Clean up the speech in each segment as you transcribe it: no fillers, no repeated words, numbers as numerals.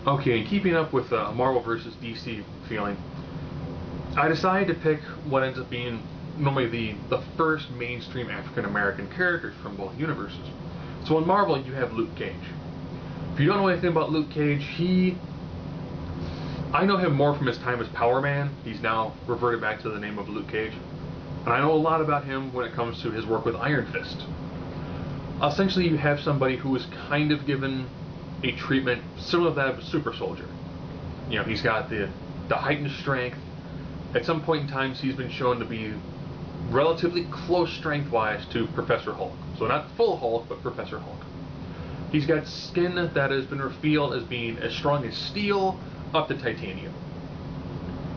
Okay, and keeping up with Marvel versus DC feeling, I decided to pick what ends up being normally the first mainstream African American characters from both universes. So in Marvel, you have Luke Cage. If you don't know anything about Luke Cage, I know him more from his time as Power Man. He's now reverted back to the name of Luke Cage. And I know a lot about him when it comes to his work with Iron Fist. Essentially, you have somebody who is kind of given a treatment similar to that of a super soldier. You know, he's got the heightened strength. At some point in time, he's been shown to be relatively close strength-wise to Professor Hulk. So not full Hulk, but Professor Hulk. He's got skin that has been revealed as being as strong as steel up to titanium.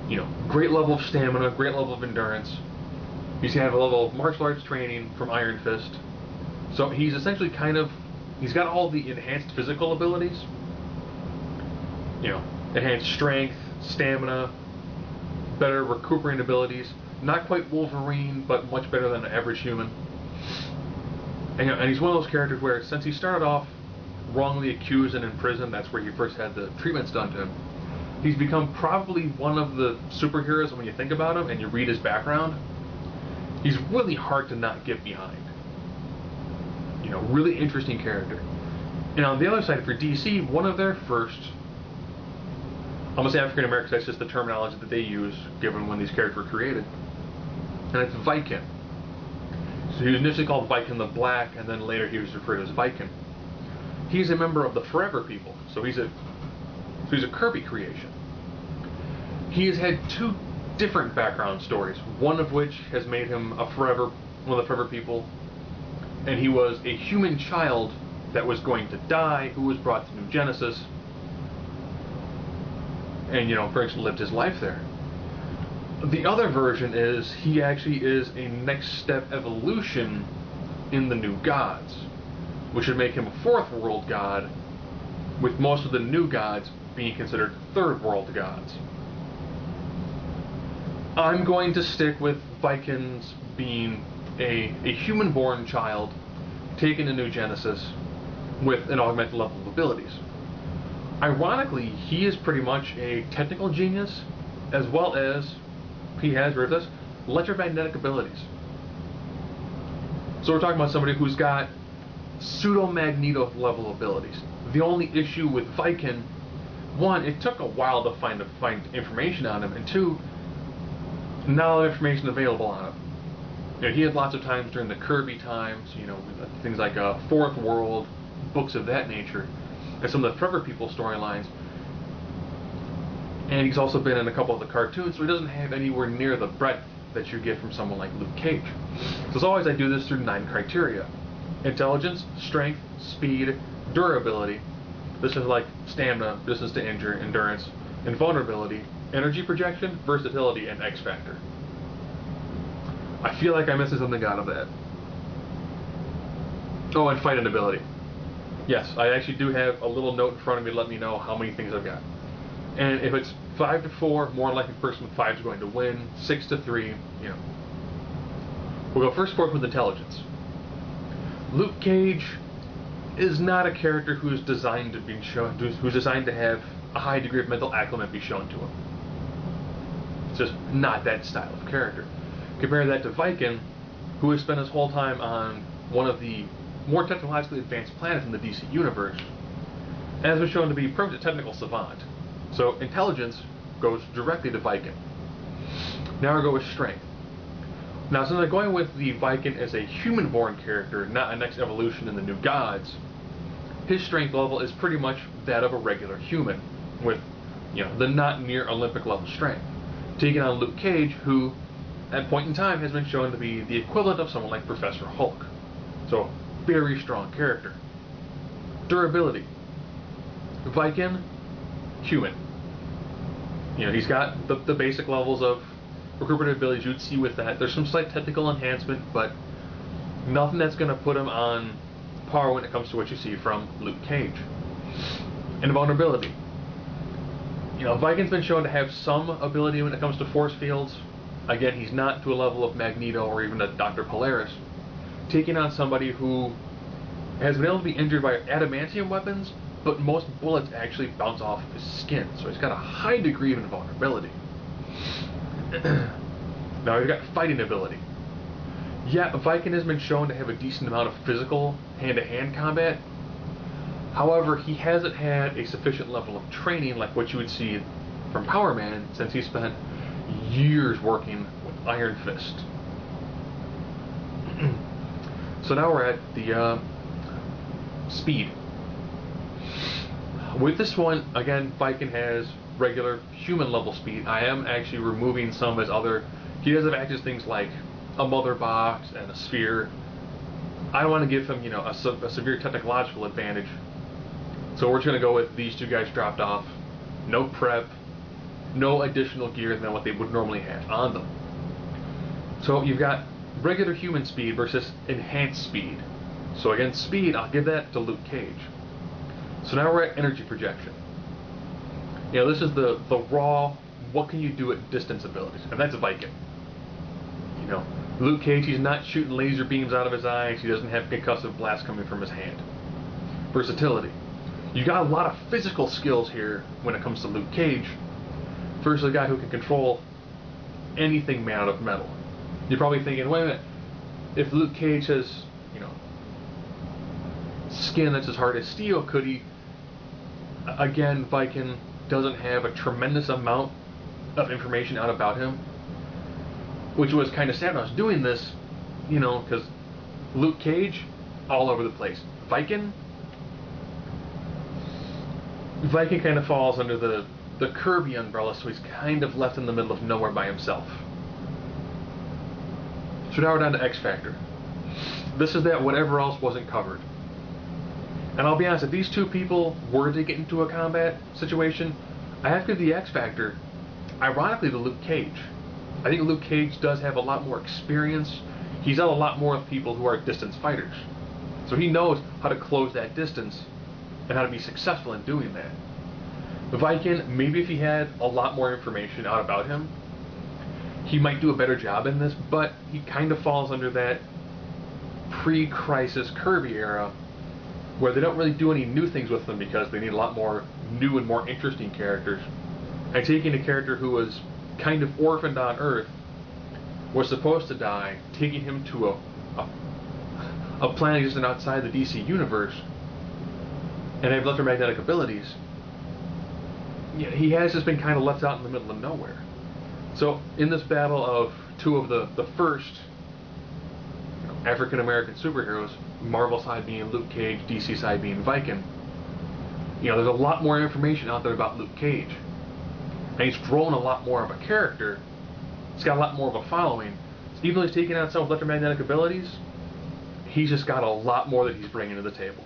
You know, great level of stamina, great level of endurance. He's had a level of martial arts training from Iron Fist. So he's essentially he's got all the enhanced physical abilities. You know, enhanced strength, stamina, better recuperating abilities. Not quite Wolverine, but much better than an average human. And, and he's one of those characters where, since he started off wrongly accused and in prison, that's where he first had the treatments done to him, he's become probably one of the superheroes when you think about him and you read his background. He's really hard to not get behind. You know, really interesting character. And on the other side, for DC, one of their first, almost African Americans, that's just the terminology that they use given when these characters were created, and it's Vykin. So he was initially called Vykin the Black, and then later he was referred to as Vykin. He's a member of the Forever People, so he's a Kirby creation. He has had two different background stories, one of which has made him one of the Forever People, and he was a human child that was going to die, who was brought to New Genesis, and, you know, pretty much lived his life there. The other version is he actually is a next step evolution in the New Gods, which would make him a fourth world god, with most of the new gods being considered third world gods. I'm going to stick with Vykin's being a human-born child taken to New Genesis with an augmented level of abilities. Ironically, he is pretty much a technical genius, as well as he has, with us, electromagnetic abilities. So we're talking about somebody who's got pseudo-Magneto level abilities. The only issue with Vykin, one, it took a while to find information on him, and two, not a lot of information available on him. You know, he had lots of times during the Kirby times, you know, things like Fourth World, books of that nature, and some of the Forever People storylines. And he's also been in a couple of the cartoons, so he doesn't have anywhere near the breadth that you get from someone like Luke Cage. So as always, I do this through 9 criteria: intelligence, strength, speed, durability. This is like stamina, distance to injure, endurance, invulnerability, energy projection, versatility, and X factor. I feel like I'm missing something out of that. Oh, and fighting ability. Yes, I actually do have a little note in front of me to let me know how many things I've got. And if it's 5 to 4, more likely the person with 5 is going to win. 6 to 3, you know. We'll go first forth with intelligence. Luke Cage is not a character who's designed to be shown, who's designed to have a high degree of mental acumen be shown to him. It's just not that style of character. Compare that to Vykin, who has spent his whole time on one of the more technologically advanced planets in the DC universe, and has been shown to be a technical savant. So intelligence goes directly to Vykin. Now we go with strength. Now, since I'm going with the Vykin as a human-born character, not a next evolution in the New Gods, his strength level is pretty much that of a regular human, with, you know, the not near Olympic level strength. Taking on Luke Cage, who, at point in time, has been shown to be the equivalent of someone like Professor Hulk. So, very strong character. Durability. Vykin, human. You know, he's got the basic levels of recuperative abilities you'd see with that. There's some slight technical enhancement, but nothing that's going to put him on par when it comes to what you see from Luke Cage. And vulnerability. You know, Vykin's been shown to have some ability when it comes to force fields. Again, he's not to a level of Magneto or even a Dr. Polaris. Taking on somebody who has been able to be injured by adamantium weapons, but most bullets actually bounce off of his skin, so he's got a high degree of invulnerability. Now he's got fighting ability. Yeah, Vykin has been shown to have a decent amount of physical hand-to-hand combat. However, he hasn't had a sufficient level of training like what you would see from Power Man, since he spent years working with Iron Fist. So now we're at the speed. With this one, again, Vykin has regular human level speed. I am actually removing some of his other. He does have access to things like a mother box and a sphere. I don't want to give him, you know, a severe technological advantage. So we're just going to go with these two guys dropped off. No prep, no additional gear than what they would normally have on them. So you've got regular human speed versus enhanced speed. So again, speed, I'll give that to Luke Cage. So now we're at energy projection. You know, this is the raw, what can you do at distance abilities, and that's a Vykin. You know, Luke Cage, he's not shooting laser beams out of his eyes, he doesn't have concussive blasts coming from his hand. Versatility. You got a lot of physical skills here when it comes to Luke Cage, versus a guy who can control anything made out of metal. You're probably thinking, wait a minute, if Luke Cage has, you know, skin that's as hard as steel, could he? Again, Vykin doesn't have a tremendous amount of information out about him, which was kind of sad when I was doing this, you know, because Luke Cage, all over the place. Vykin kind of falls under the Kirby umbrella, so he's kind of left in the middle of nowhere by himself. So now we're down to X Factor. This is that whatever else wasn't covered. And I'll be honest, if these two people were to get into a combat situation, I have to give the X Factor, ironically, to Luke Cage. I think Luke Cage does have a lot more experience. He's done a lot more with people who are distance fighters. So he knows how to close that distance and how to be successful in doing that. Vykin, maybe if he had a lot more information out about him, he might do a better job in this, but he kind of falls under that pre-Crisis Kirby era where they don't really do any new things with them because they need a lot more new and more interesting characters. And taking a character who was kind of orphaned on Earth, was supposed to die, taking him to a planet existing outside the DC universe, and have electromagnetic abilities, yeah, he has just been kind of left out in the middle of nowhere. So in this battle of two of the first African-American superheroes, Marvel side being Luke Cage, DC side being Vykin, you know, there's a lot more information out there about Luke Cage. And he's grown a lot more of a character. He's got a lot more of a following. So even though he's taking out some electromagnetic abilities, he's just got a lot more that he's bringing to the table.